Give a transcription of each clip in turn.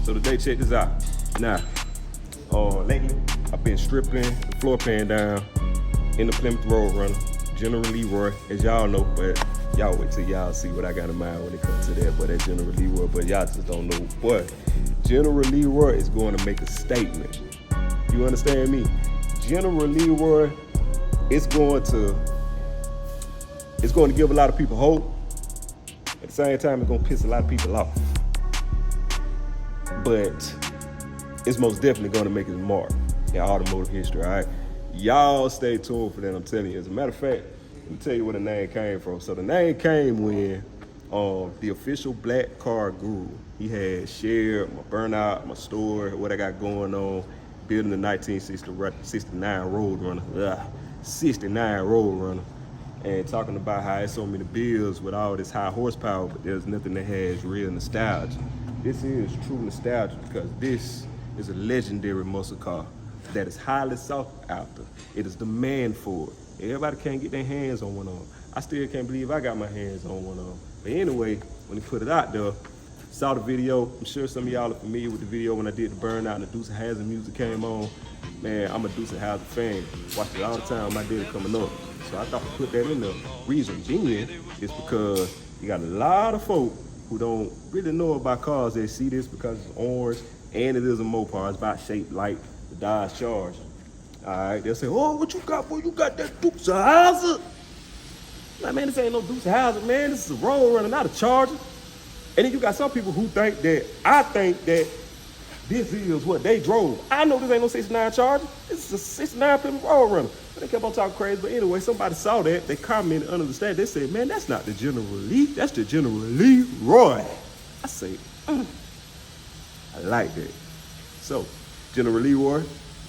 So today, check this out. Now, lately, I've been stripping the floor pan down in the Plymouth Roadrunner, General Leroy, as y'all know, but y'all wait till y'all see what I got in mind when it comes to that, but that General Leroy, but y'all just don't know. Boy, General Leroy is going to make a statement. You understand me? General Leroy is going to give a lot of people hope. At the same time, it's going to piss a lot of people off. But it's most definitely going to make its mark in automotive history, all right? Y'all stay tuned for that, I'm telling you. As a matter of fact, let me tell you where the name came from. So the name came when the official black car guru, he had shared my burnout, my story, what I got going on, building the 1969 Roadrunner, 69 Roadrunner, and talking about how it's so many bills with all this high horsepower, but there's nothing that has real nostalgia. This is true nostalgia because this is a legendary muscle car that is highly sought after. It is demand for it. Everybody can't get their hands on one of them. I still can't believe I got my hands on one of them. But anyway, when he put it out there, saw the video. I'm sure some of y'all are familiar with the video when I did the burnout and the Deuce of Hazzard music came on. Man, I'm a Deuce of Hazzard fan. Watched it all the time, my daddy coming up. So I thought to put that in the reason being is because you got a lot of folk who don't really know about cars. They see this because it's orange and it is a Mopar. It's about shaped like the Dodge Charger. All right, they'll say, oh, what you got, boy? You got that Deuce of Hazzard? Like, man, this ain't no Deuce of Hazzard, man. This is a Roadrunner, not a Charger. And then you got some people who think that I think that this is what they drove. I know this ain't no 69 Charger. This is a 69 Plymouth Roadrunner. But they kept on talking crazy. But anyway, somebody saw that. They commented under the stat. They said, man, that's not the General Lee. That's the General Leroy. I say, I like that. So, General Leroy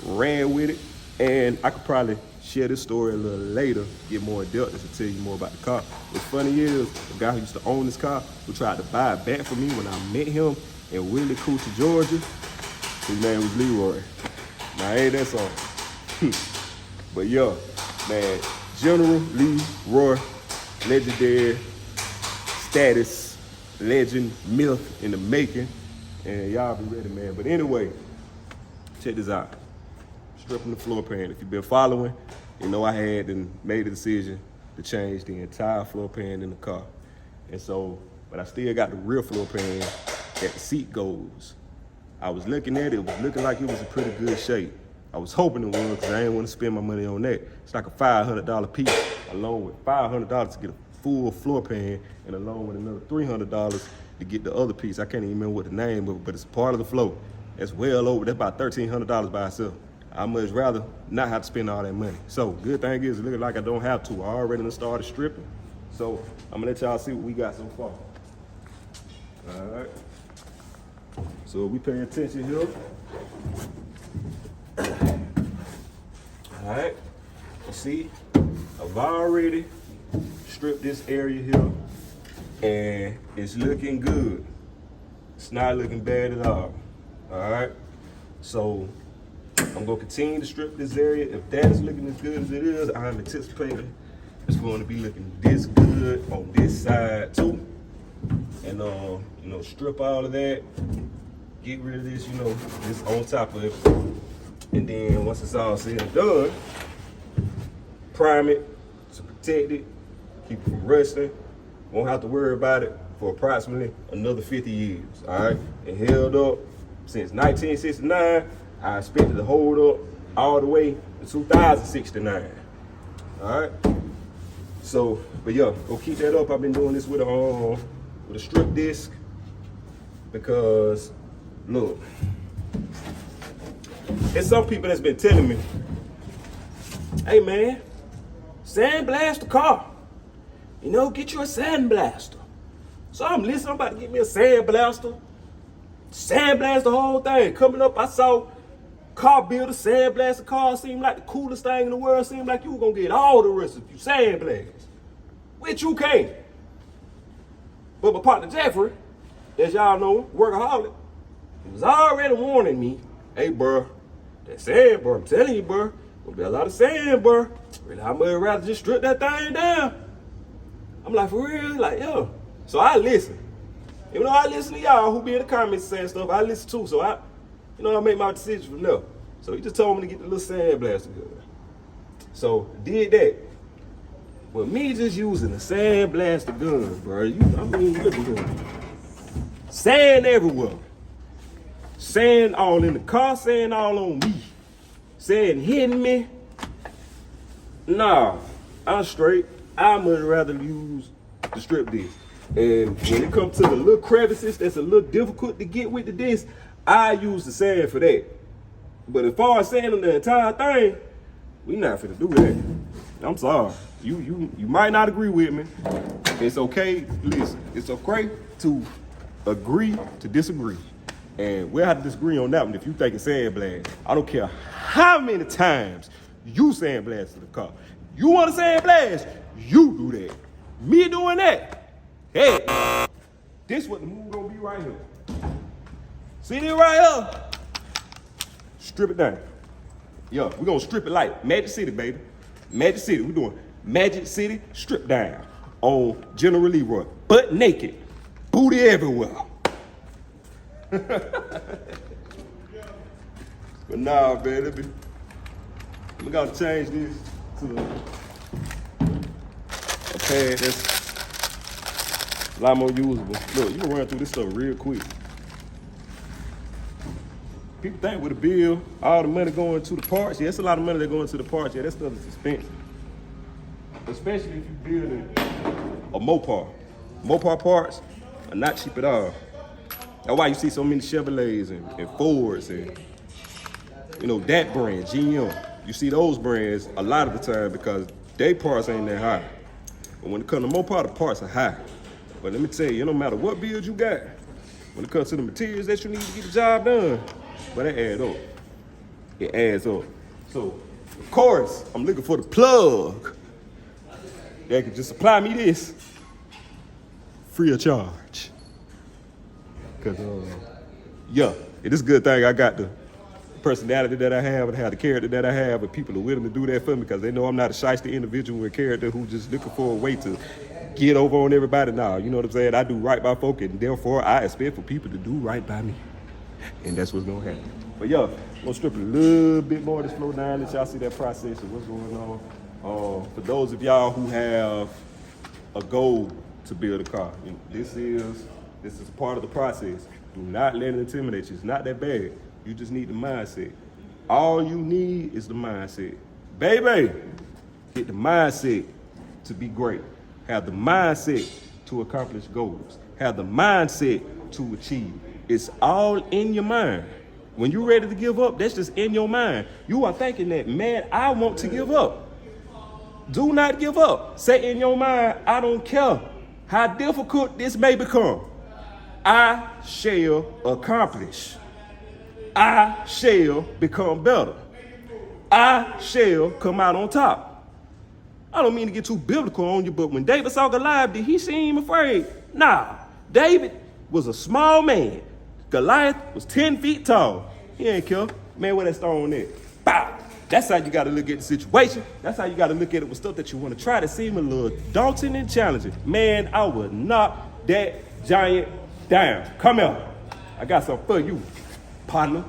ran with it. And I could probably share this story a little later, get more in depth to tell you more about the car. What's funny is, the guy who used to own this car, who tried to buy it back from me when I met him in Willie Coochie, Georgia, his name was Leroy. Now, ain't that song? But yo, man, General Leroy, legendary status, legend, myth in the making. And y'all be ready, man. But anyway, check this out. Stripping the floor pan. If you've been following, you know I had made a decision to change the entire floor pan in the car. And so, but I still got the rear floor pan that the seat goes. I was looking at it, it was looking like it was in pretty good shape. I was hoping it was because I didn't want to spend my money on that. It's like a $500 piece, along with $500 to get a full floor pan, and along with another $300 to get the other piece. I can't even remember what the name of it, but it's part of the floor. That's well over, that's about $1,300 by itself. I much rather not have to spend all that money. So good thing is, it looks like I don't have to. I already done started stripping. So I'm gonna let y'all see what we got so far. All right. So we paying attention here. All right. You see, I've already stripped this area here, and it's looking good. It's not looking bad at all. All right. So I'm gonna continue to strip this area. If that is looking as good as it is, I'm anticipating it's going to be looking this good on this side too. And you know, strip all of that, get rid of this, you know, this on top of it. And then once it's all said and done, prime it to protect it, keep it from rusting. Won't have to worry about it for approximately another 50 years, all right? And held up since 1969. I expected to hold up all the way to 2069. All right. So, but yeah, go keep that up. I've been doing this with a strip disc because, look, there's some people that's been telling me, hey man, sandblast the car. You know, get you a sandblaster. So I'm listening. I'm about to get me a sandblaster. Sandblast the whole thing. Coming up, I saw car builder sandblast the car. Seemed like the coolest thing in the world. Seemed like you were gonna get all the rest if you sandblast, which you can't. But my partner Jeffrey, as y'all know, workaholic, he was already warning me, hey bro, that sand, bro, I'm telling you, bro, gonna be a lot of sand, bro. Really, I much rather just strip that thing down. I'm like, for real? Like, yo. So I listen. Even though I listen to y'all who be in the comments saying stuff, I listen too. So I make my decision from there. So he just told me to get the little sandblaster gun. So did that. But me just using the sandblaster gun, bro. Look at that. Sand everywhere. Sand all in the car, sand all on me. Sand hitting me. Nah, I'm straight. I much rather use the strip disc. And when it comes to the little crevices that's a little difficult to get with the disc, I use the sand for that. But as far as sanding the entire thing, we not finna do that. I'm sorry. You might not agree with me. It's okay. Listen, it's okay to agree to disagree. And we'll have to disagree on that one if you think it's sandblast. I don't care how many times you sandblast the car. You want to sandblast, you do that. Me doing that, hey, this what the move gonna be right here. See this right here? Strip it down. Yeah, we're gonna strip it like Magic City, baby. Magic City, we're doing Magic City strip down on General Leroy. Butt naked, booty everywhere. But nah, man, we gotta change this to a pad that's a lot more usable. Look, you can run through this stuff real quick. People think with a bill, all the money going to the parts. Yeah, that's a lot of money that going to the parts. Yeah, that stuff is expensive. Especially if you're building a Mopar. Mopar parts are not cheap at all. That's why you see so many Chevrolets and Fords and, that brand, GM. You see those brands a lot of the time because their parts ain't that high. But when it comes to Mopar, the parts are high. But let me tell you, no matter what build you got, when it comes to the materials that you need to get the job done, but it adds up. It adds up. So, of course, I'm looking for the plug that can just supply me this free of charge. Cause, yeah, it is a good thing I got the personality that I have and have the character that I have, and people are willing to do that for me because they know I'm not a shiesty individual with character who just looking for a way to get over on everybody now. You know what I'm saying? I do right by folk, and therefore I expect for people to do right by me. And that's what's gonna happen. But yeah, I'm gonna strip a little bit more to slow down, let y'all see that process of what's going on. For those of y'all who have a goal to build a car, this is part of the process. Do not let it intimidate you. It's not that bad. You just need the mindset. All you need is the mindset. Baby, get the mindset to be great. Have the mindset to accomplish goals. Have the mindset to achieve. It's all in your mind. When you're ready to give up, that's just in your mind. You are thinking that, man, I want to give up. Do not give up. Say in your mind, I don't care how difficult this may become. I shall accomplish. I shall become better. I shall come out on top. I don't mean to get too biblical on you, but when David saw Goliath, did he seem afraid? Nah, David was a small man. Goliath was 10 feet tall. He ain't care. Man, where that stone at? Bow. That's how you got to look at the situation. That's how you got to look at it with stuff that you want to try to seem a little daunting and challenging. Man, I would knock that giant down. Come here. I got something for you, partner.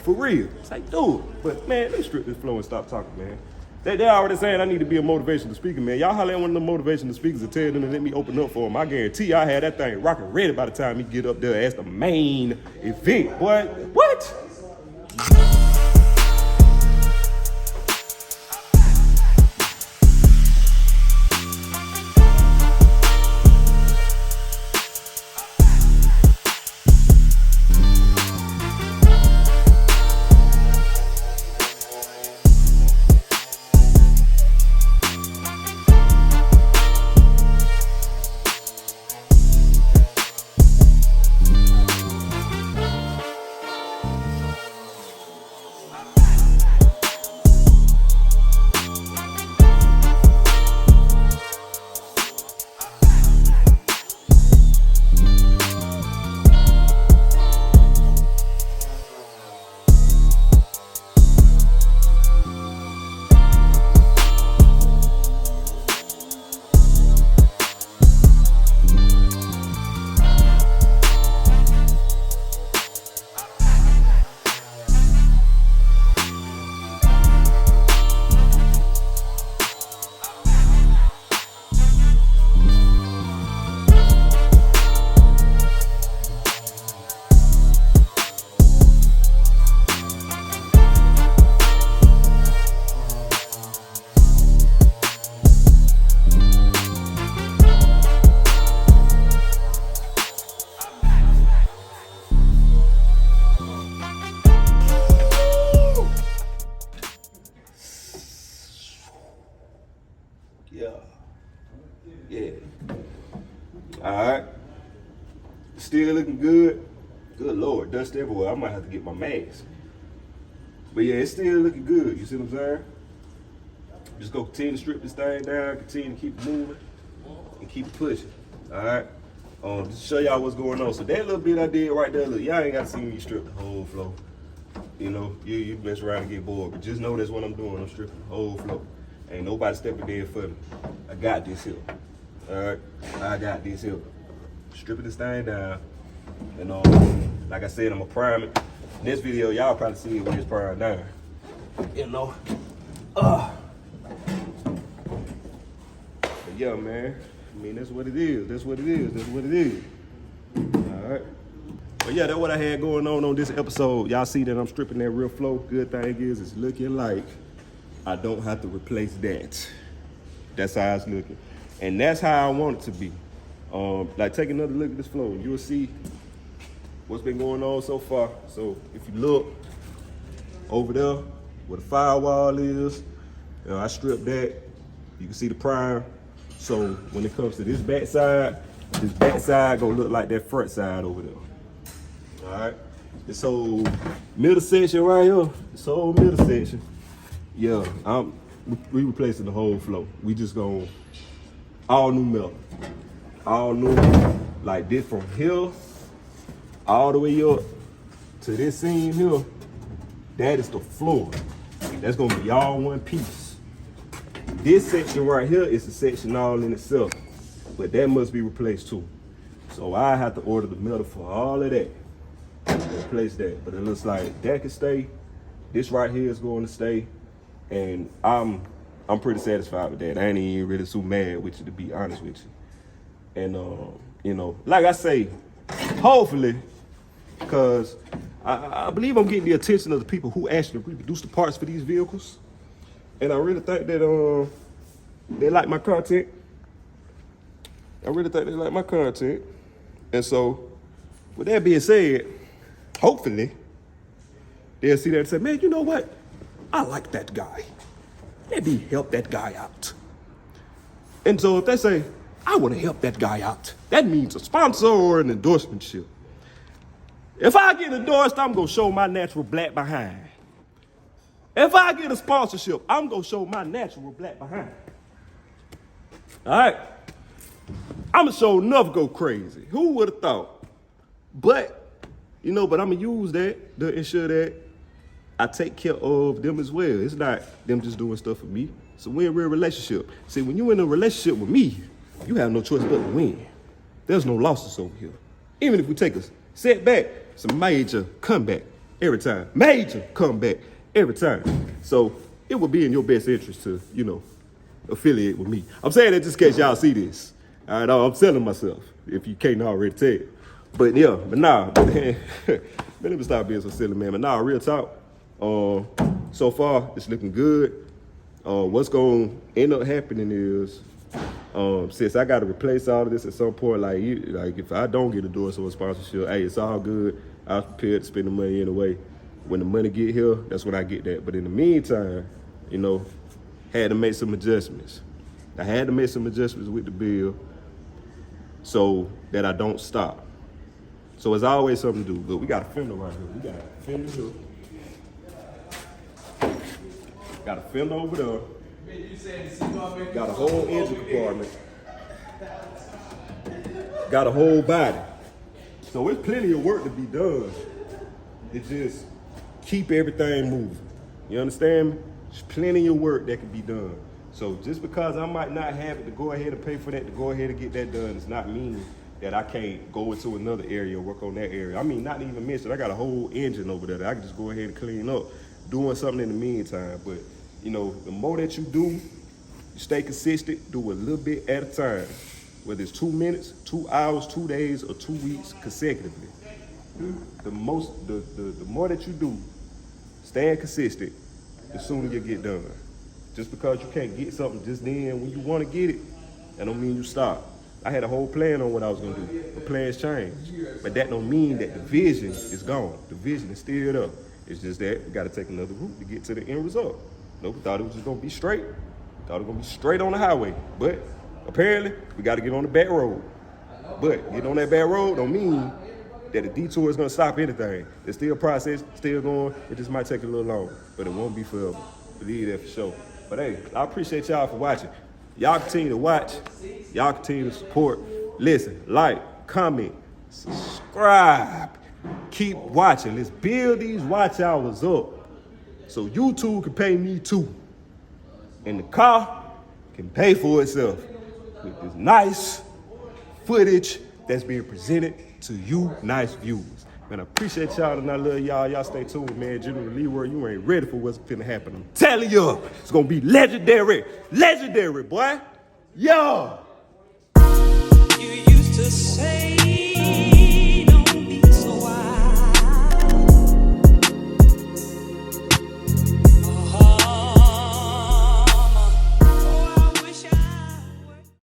For real. It's like, dude. But, man, let's strip this flow and stop talking, man. They already saying I need to be a motivational speaker, man. Y'all holler at one of the motivational speakers and tell them to let me open up for him. I guarantee I had that thing rocking ready by the time he get up there as the main event. Boy, what? still looking good. Good Lord, dust everywhere. I might have to get my mask. But yeah, it's still looking good. You see what I'm saying? Just go continue to strip this thing down, continue to keep it moving, and keep it pushing. All right? Just to show y'all what's going on. So that little bit I did right there, look, y'all ain't got to see me strip the whole floor. You know, you mess around and get bored, but just know that's what I'm doing. I'm stripping the whole floor. Ain't nobody stepping in for me. I got this here. All right? I got this here. Stripping this thing down. And like I said, I'm going to prime it. Next video, y'all probably see it when it's primed down. You know? But yeah, man. I mean, that's what it is. That's what it is. That's what it is. All right. But yeah, that's what I had going on this episode. Y'all see that I'm stripping that real flow. Good thing is it's looking like I don't have to replace that. That's how it's looking. And that's how I want it to be. Like, take another look at this flow. You'll see what's been going on so far. So if you look over there where the firewall is, I stripped that. You can see the prime. So when it comes to this back side gonna look like that front side over there. All right. This whole middle section right here, this whole middle section, yeah, we replacing the whole flow. We just gonna all new metal, all new, like this from here all the way up to this seam here. That is the floor. That's gonna be all one piece. This section right here is a section all in itself, but that must be replaced too. So I have to order the metal for all of that. Replace that, but it looks like that can stay. This right here is going to stay, and I'm pretty satisfied with that. I ain't even really too mad with you, to be honest with you. And you know, like I say, hopefully, because I believe I'm getting the attention of the people who actually reproduce the parts for these vehicles, and I really think that they like my content. I really think they like my content, and so with that being said, hopefully, they'll see that and say, man, you know what? I like that guy. Let me help that guy out. And so if they say, I want to help that guy out, that means a sponsor or an endorsement. If I get endorsed, I'm going to show my natural black behind. If I get a sponsorship, I'm going to show my natural black behind. All right? I'm going to show enough go crazy. Who would have thought? But I'm going to use that to ensure that I take care of them as well. It's not them just doing stuff for me. It's a win-win relationship. See, when you're in a relationship with me, you have no choice but to win. There's no losses over here. Even if we take a setback, it's a major comeback every time. Major comeback every time. So it would be in your best interest to, affiliate with me. I'm saying that just in case y'all see this. All right, I'm selling myself, if you can't already tell. But yeah, but nah, man, let me stop being so silly, man. But nah, real talk. So far, it's looking good. What's going to end up happening is, since I got to replace all of this at some point, like if I don't get endorsed or a sponsorship, hey, it's all good. I was prepared to spend the money anyway. When the money get here, that's when I get that. But in the meantime, had to make some adjustments. I had to make some adjustments with the bill so that I don't stop. So it's always something to do. But we got a fender right here. We got a fender here. Got a fender over there. Got a whole engine compartment. Got a whole body. So it's plenty of work to be done. It just keep everything moving. You understand me? There's plenty of work that can be done. So just because I might not have it to go ahead and pay for that, to go ahead and get that done, it's not meaning that I can't go into another area, work on that area. I mean, not even mention, I got a whole engine over there that I can just go ahead and clean up, doing something in the meantime. But, the more that you do, you stay consistent, do a little bit at a time. Whether it's 2 minutes, 2 hours, 2 days, or 2 weeks consecutively. The more that you do, staying consistent, the sooner you get done. Just because you can't get something just then when you want to get it, that don't mean you stop. I had a whole plan on what I was gonna do. The plans changed. But that don't mean that the vision is gone. The vision is still there. It's just that we gotta take another route to get to the end result. We thought it was just gonna be straight. Thought it was gonna be straight on the highway. But apparently, we gotta get on the back road. But getting on that back road don't mean that the detour is gonna stop anything. It's still a process, still going. It just might take a little longer, but it won't be forever. Believe that for sure. But hey, I appreciate y'all for watching. Y'all continue to watch. Y'all continue to support. Listen, like, comment, subscribe. Keep watching. Let's build these watch hours up so YouTube can pay me too. And the car can pay for itself with this nice footage that's being presented to you, nice viewers. Man, I appreciate y'all and I love y'all. Y'all stay tuned, man. General Leroy, you ain't ready for what's finna happen. I'm telling you, it's gonna be legendary. Legendary, boy. Yo. You used to say